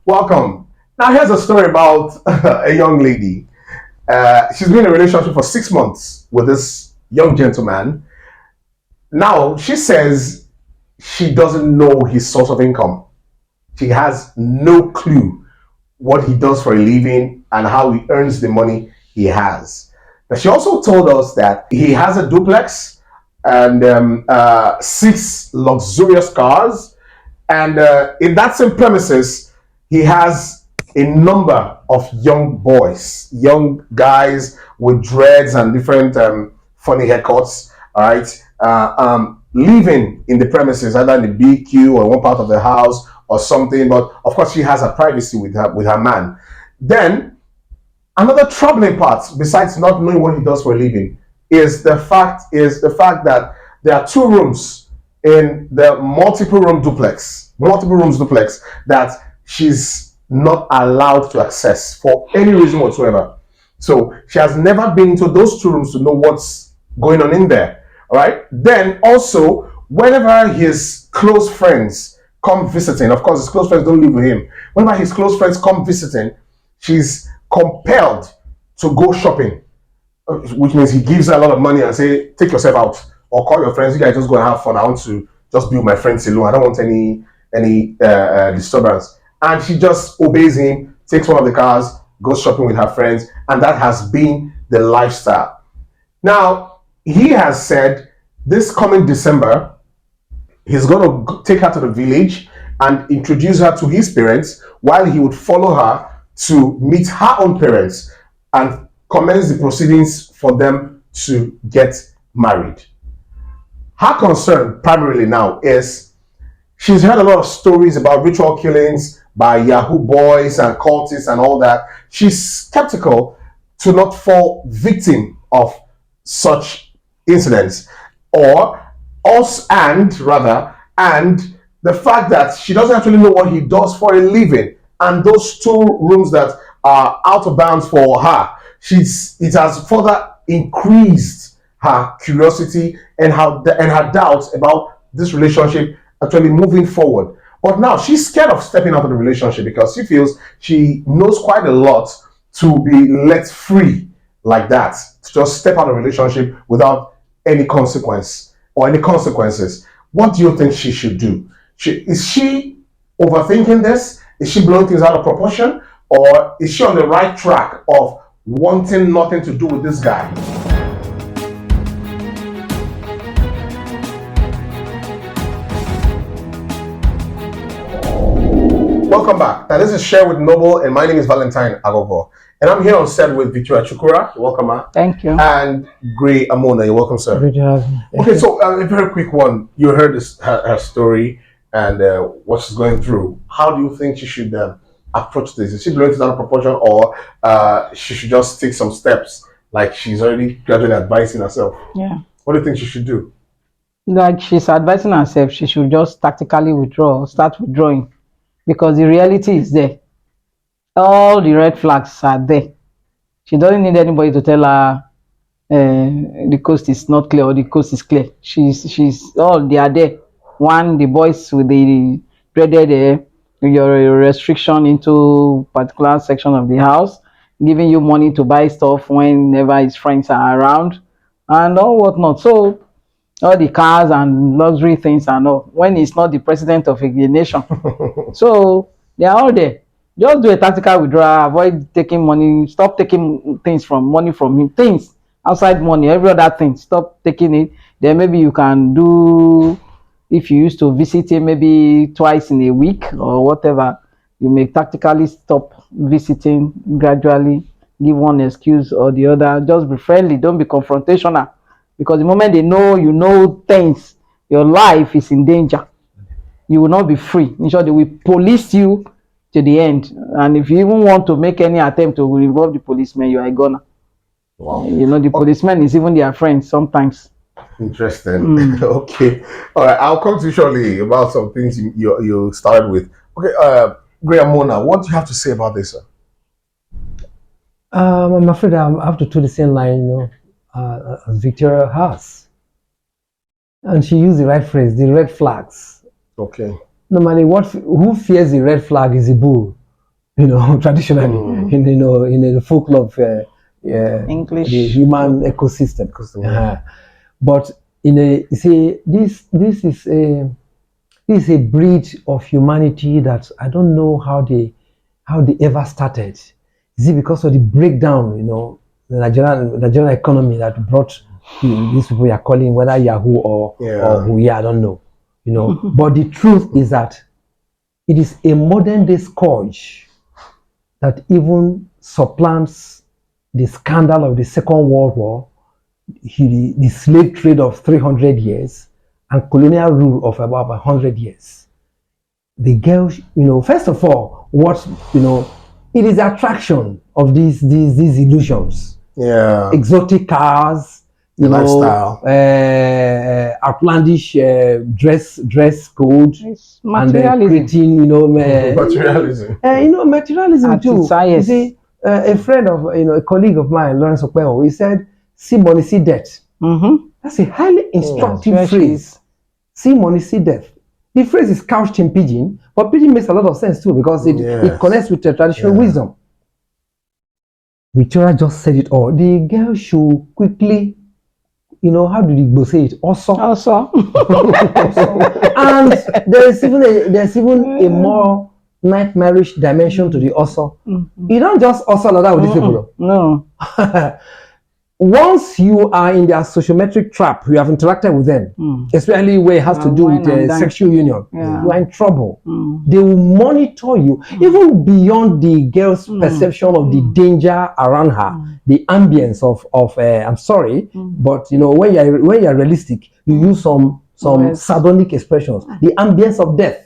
Welcome. Now, here's a story about a young lady. She's been in a relationship for 6 months with this young gentleman. Now, she says she doesn't know his source of income. She has no clue what he does for a living and how he earns the money he has. But she also told us that he has a duplex and six luxurious cars. And in that same premises, he has a number of young boys, young guys with dreads and different funny haircuts, all right, living in the premises, either in the BQ or one part of the house or something. But of course, she has her privacy with her man. Then another troubling part, besides not knowing what he does for a living, is the fact that there are two rooms in the multiple rooms duplex that she's not allowed to access for any reason whatsoever. So she has never been into those two rooms to know what's going on in there. All right. Then also, whenever his close friends come visiting, of course, his close friends don't live with him. Whenever his close friends come visiting, she's compelled to go shopping, which means he gives her a lot of money and say, take yourself out or call your friends. You guys just go and have fun. I want to just be with my friends alone. I don't want any disturbance. And she just obeys him, takes one of the cars, goes shopping with her friends, and that has been the lifestyle. Now, he has said this coming December, he's going to take her to the village and introduce her to his parents while he would follow her to meet her own parents and commence the proceedings for them to get married. Her concern primarily now is she's heard a lot of stories about ritual killings by Yahoo boys and cultists and all that. She's skeptical to not fall victim of such incidents, or us and rather, and the fact that she doesn't actually know what he does for a living, and those two rooms that are out of bounds for her, it has further increased her curiosity and her doubts about this relationship actually moving forward. But now she's scared of stepping out of the relationship because she feels she knows quite a lot to be let free like that, to just step out of the relationship without any consequence or any consequences. What do you think she should do? Is she overthinking this? Is she blowing things out of proportion? Or is she on the right track of wanting nothing to do with this guy? Welcome back. Now, this is Share with Noble, and my name is Valentine Agogo. And I'm here on set with Victoria Chukura. You're welcome, ma. Thank you. And Gray Amona. You're welcome, sir. Good to have you. Okay, so a very quick one. You heard her story and what she's going through. How do you think she should approach this? Is she blowing it out of proportion, or she should just take some steps like she's already gradually advising herself? Yeah. What do you think she should do? Like she's advising herself, she should just tactically start withdrawing, because the reality is there. All the red flags are there. She doesn't need anybody to tell her the coast is not clear or the coast is clear. She's all they are there. One, the boys with the dreaded your restriction into particular section of the house, giving you money to buy stuff whenever his friends are around, and all whatnot. So all the cars and luxury things and all, when he's not the president of a nation. So they are all there. Just do a tactical withdrawal, avoid taking money, stop taking money from him, things outside money, every other thing, stop taking it. Then maybe you can do, if you used to visit him maybe twice in a week or whatever, you may tactically stop visiting gradually, give one excuse or the other. Just be friendly, don't be confrontational, because the moment they know you know things, your life is in danger. You will not be free. In short, they will police you to the end. And if you even want to make any attempt to involve the policeman, you are a goner. Wow. You know, the policeman is even their friend sometimes. Interesting. Okay. All right. I'll come to you shortly about some things you started with. Okay. Gray Mona, what do you have to say about this, sir? I'm afraid I have to do the same line, as Victoria has. And she used the right phrase, the red flags. Okay. Normally, who fears the red flag is a bull. traditionally in the folklore of English. the human ecosystem. But you see, this is a breed of humanity that I don't know how they ever started. Is it because of the breakdown, the Nigerian economy that brought these people you are calling whether Yahoo or who? Yeah, I don't know. But the truth is that it is a modern day scourge that even supplants the scandal of the Second World War, the slave trade of 300 years, and colonial rule of about 100 years. The girls, first of all, it is the attraction of these illusions. Yeah. Exotic cars, lifestyle. Outlandish dress code, and creating, materialism. Materialism too. You see, a friend of, a colleague of mine, Lawrence Okpeho, he said, "See money, see debt." That's a highly instructive phrase. See money, see death. The phrase is couched in pidgin, but pidgin makes a lot of sense too because it connects with the traditional wisdom. Victoria just said it all. The girl should quickly, how do you say it? Also. And there's even a more nightmarish dimension to the also. You don't just also like that with these people. No. Once you are in their sociometric trap, you have interacted with them, especially where it has to do with sexual union, you are in trouble. They will monitor you, even beyond the girl's perception of the danger around her, the ambience of I'm sorry, but when you're realistic, you use some sardonic expressions, the ambience of death.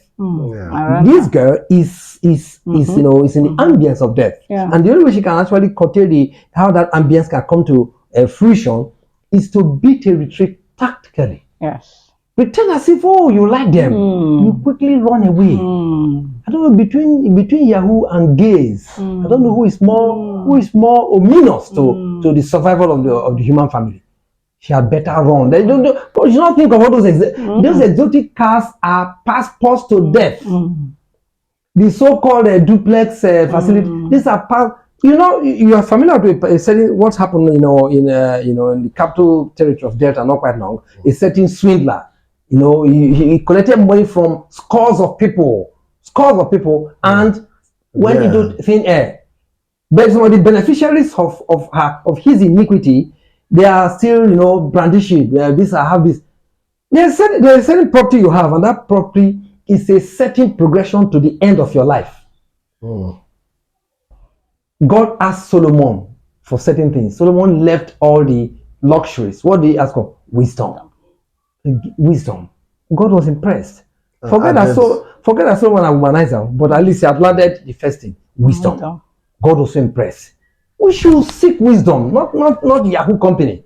This girl is in the ambience of death, and the only way she can actually curtail how that ambience can come to fruition is to beat a retreat tactically. Yes. Pretend as if you like them. You quickly run away. I don't know, between Yahoo and gays, I don't know who is more ominous to the survival of the human family. She had better run. They don't. You should not think of all those those exotic cars are passports to death. The so-called duplex facility. These are you are familiar with what's happened, in the capital territory of Delta not quite long. A certain swindler, he collected money from scores of people, and went into thin air. But some of the beneficiaries of his iniquity, they are still, brandishing. I have this. There's a certain property you have, and that property is a certain progression to the end of your life. God asked Solomon for certain things. Solomon left all the luxuries. What did he ask for? Wisdom. Wisdom. God was impressed. Forget that Solomon a womanizer, but at least he had landed the first thing. Wisdom. God was so impressed. We should seek wisdom, not Yahoo company.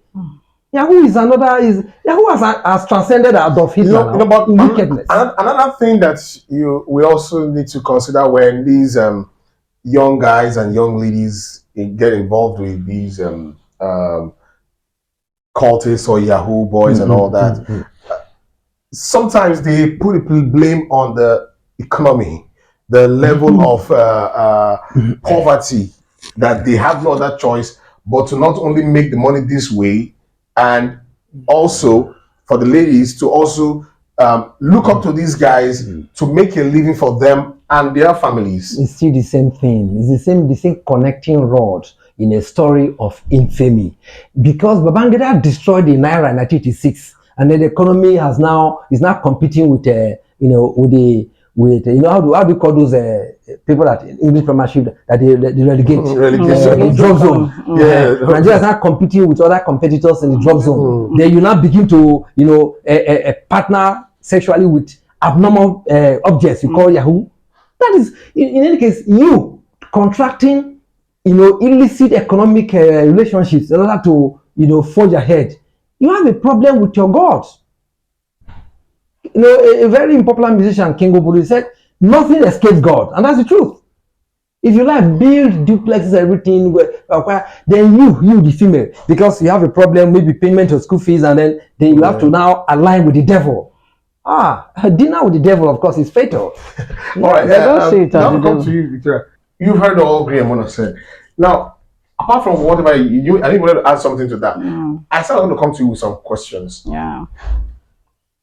Yahoo has transcended Adolf Hitler. But wickedness. Another thing that we also need to consider when these young guys and young ladies get involved with these cultists or Yahoo boys and all that. Sometimes they put blame on the economy, the level of poverty, that they have no other choice but to not only make the money this way, and also for the ladies to also look up to these guys to make a living for them and their families. It's still the same thing. It's the same connecting rod in a story of infamy. Because Babangida destroyed the Naira in 1986, and then the economy is now competing with how do you call those people that English Premiership that they relegate? The drug zone. Nigeria is now competing with other competitors in the drug zone. Then you now begin to partner sexually with abnormal objects. You call Yahoo. That is, in any case, you contracting, illicit economic relationships in order to, forge ahead. You have a problem with your God. A very popular musician, King Obulu, said, "Nothing escapes God," and that's the truth. If you like build duplexes, everything, then you the female, because you have a problem, maybe payment of school fees, and then you have to now align with the devil. Dinner with the devil, of course, is fatal. All right, now come to you, Victoria. you've heard all Graham said. Now, apart from whatever I think you wanted to add something to that. I still want to come to you with some questions. Yeah.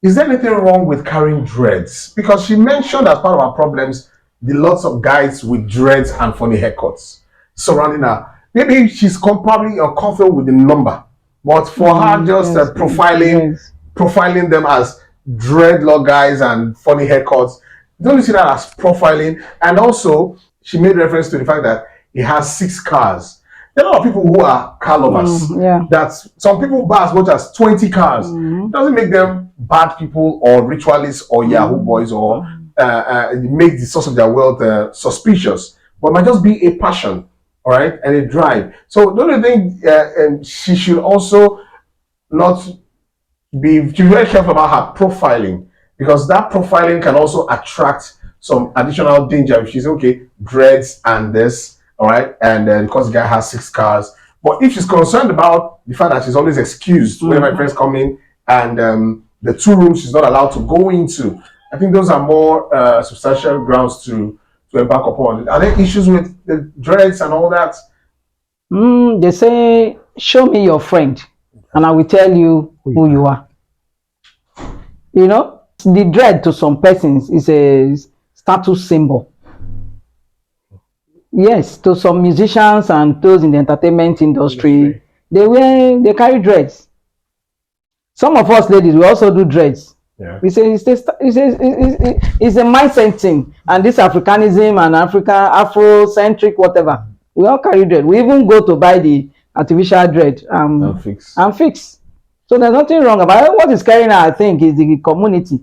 Is there anything wrong with carrying dreads? Because she mentioned as part of her problems the lots of guys with dreads and funny haircuts surrounding her. Maybe she's probably uncomfortable with the number, but for her, just profiling them as dreadlock guys and funny haircuts. Don't you see that as profiling? And also, she made reference to the fact that he has 6 cars. There are a lot of people who are car lovers. That some people buy as much as 20 cars. It doesn't make them bad people or ritualists or Yahoo boys or make the source of their wealth suspicious. But it might just be a passion, all right, and a drive. So don't you think she should also not be very careful about her profiling, because that profiling can also attract some additional danger if she's okay, dreads and this. All right, and because the guy has 6 cars, but if she's concerned about the fact that she's always excused when my friends come in, and the 2 rooms she's not allowed to go into, I think those are more substantial grounds to embark upon. Are there issues with the dreads and all that? They say, "Show me your friend, and I will tell you who you are." You know, the dread to some persons is a status symbol. Yes, to some musicians and those in the entertainment industry, they carry dreads. Some of us ladies, we also do dreads. Yeah. We say it's a mindset thing, and this Africanism and Afrocentric whatever. We all carry dread. We even go to buy the artificial dread and fix. So there's nothing wrong about it. What is carrying her, I think, is the community,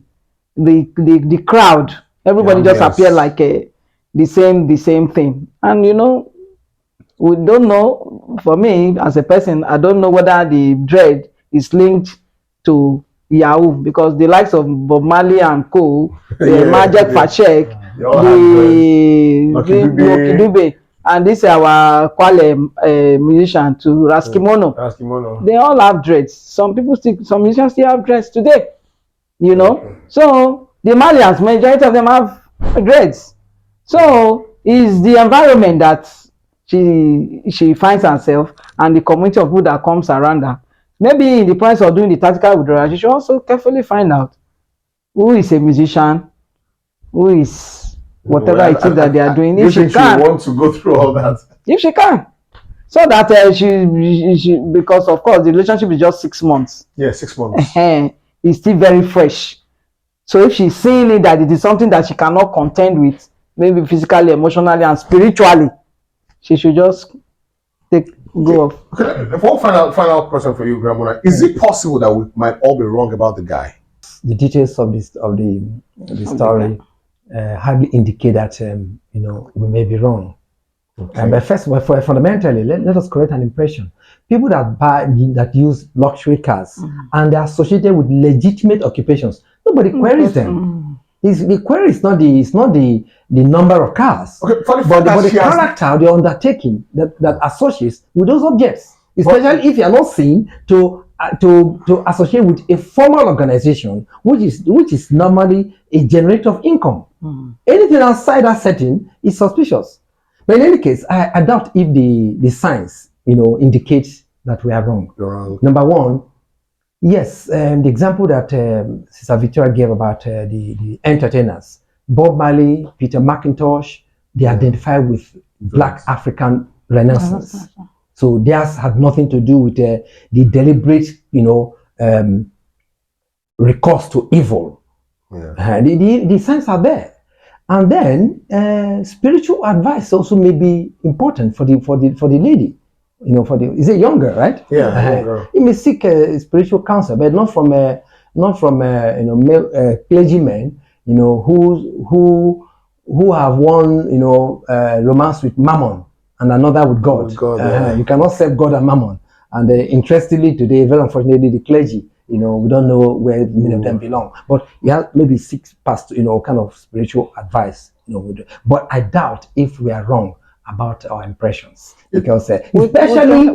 the crowd. Everybody just appear like the same thing. And you know, we don't know. For me as a person, I don't know whether the dread is linked to Yahoo, because the likes of Bob Marley and co, Majek Fashek, the Lucky Dube, and this our Kwale musician to Raskimono. They all have dreads. Some musicians still have dreads today. You know, so the Malians, majority of them have dreads. So it's the environment that she finds herself, and the community of people that comes around her. Maybe in the process of doing the tactical withdrawal, she should also carefully find out who is a musician, who is whatever it is that they are doing. If she can, want to go through all that. If she can, so that she because of course the relationship is just 6 months. Yeah, 6 months. It's still very fresh. So if she's seeing it that it is something that she cannot contend with, maybe physically, emotionally, and spiritually, she should just go off. Okay, one final question for you, Grandmother. Is it possible that we might all be wrong about the guy? The details of the story hardly indicate that we may be wrong. Okay. But first, fundamentally, let us correct an impression. People that use luxury cars and they're associated with legitimate occupations, nobody queries them. The query is not the number of cars, but the character, the undertaking that associates with those objects. Especially if you are not seen to associate with a formal organization, which is normally a generator of income. Anything outside that setting is suspicious. But in any case, I doubt if the signs indicates that we are wrong. You're wrong. Number one, yes, the example that Sister Victoria gave about the entertainers, Bob Marley, Peter McIntosh, they identify with Black African Renaissance. So theirs had nothing to do with the deliberate, recourse to evil. Yeah. The signs are there. And then spiritual advice also may be important for the lady. Is it younger, right? Yeah, younger. You may seek spiritual counsel, but not from male clergymen, who have one romance with Mammon and another with God. You cannot serve God and Mammon. And interestingly, today, very unfortunately, the clergy, we don't know where many of them belong. But you have maybe 6 past, kind of spiritual advice. But I doubt if we are wrong about our impressions, because especially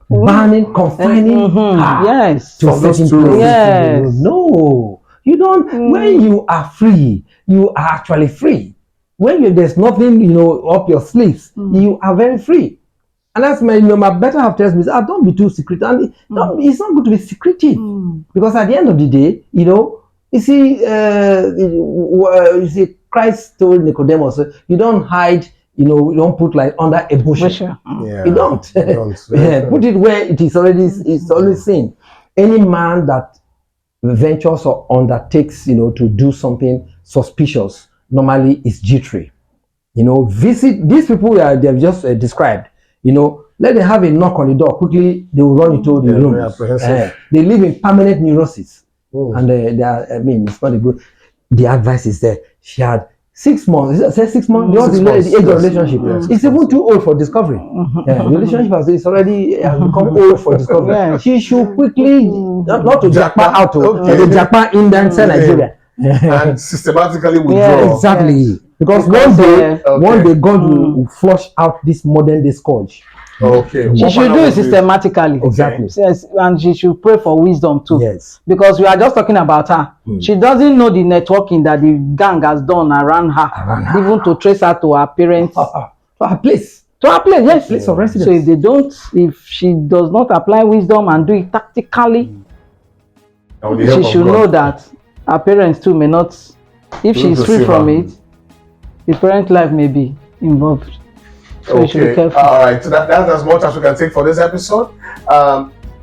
banning, confining her to certain places. Yes. No, you don't. When you are free, you are actually free. when there's nothing, up your sleeves, you are very free. And that's my better half tells me, don't be too secretive. And it's not good to be secretive, because at the end of the day, you see, Christ told Nicodemus, you don't hide, you don't put like under a bushel. Yeah. You don't. Put it where it is already, it's always seen. Any man that ventures or undertakes, to do something suspicious, normally is jittery. Visit these people they've just described. Let them have a knock on the door. Quickly, they will run into the room. They live in permanent neurosis, and they are. I mean, it's not a good. The advice is there. She had 6 months. Is it 6 months? The age of relationship. It's even too old for discovery. The relationship has already become old for discovery. She should quickly not to jackpot out to jackpot in Nigeria. And systematically withdraw. Exactly. Because one day God will flush out this modern day scourge. Okay. She should do it systematically. Exactly. Yes, and she should pray for wisdom too. Yes. Because we are just talking about her. She doesn't know the networking that the gang has done around her. Even to trace her to her parents. To her place. To her place, yes. Place of residence. So if she does not apply wisdom and do it tactically, she should know that her parents too may not, if she is free from it, the parent life may be involved. So you should be careful. All right. So that's as much as we can take for this episode.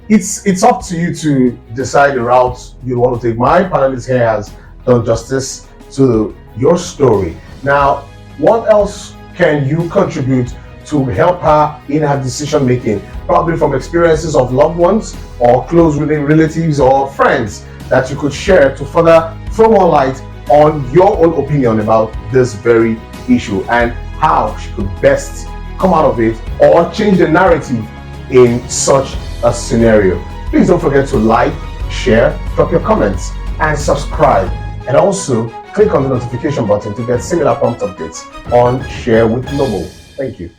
It's up to you to decide the route you want to take. My panelist here has done justice to your story. Now, what else can you contribute to help her in her decision making? Probably from experiences of loved ones or close relatives or friends that you could share to further throw more light on your own opinion about this very issue and how she could best come out of it or change the narrative in such a scenario. Please don't forget to like, share, drop your comments, and subscribe. And also click on the notification button to get similar prompt updates on Share with Noble. Thank you.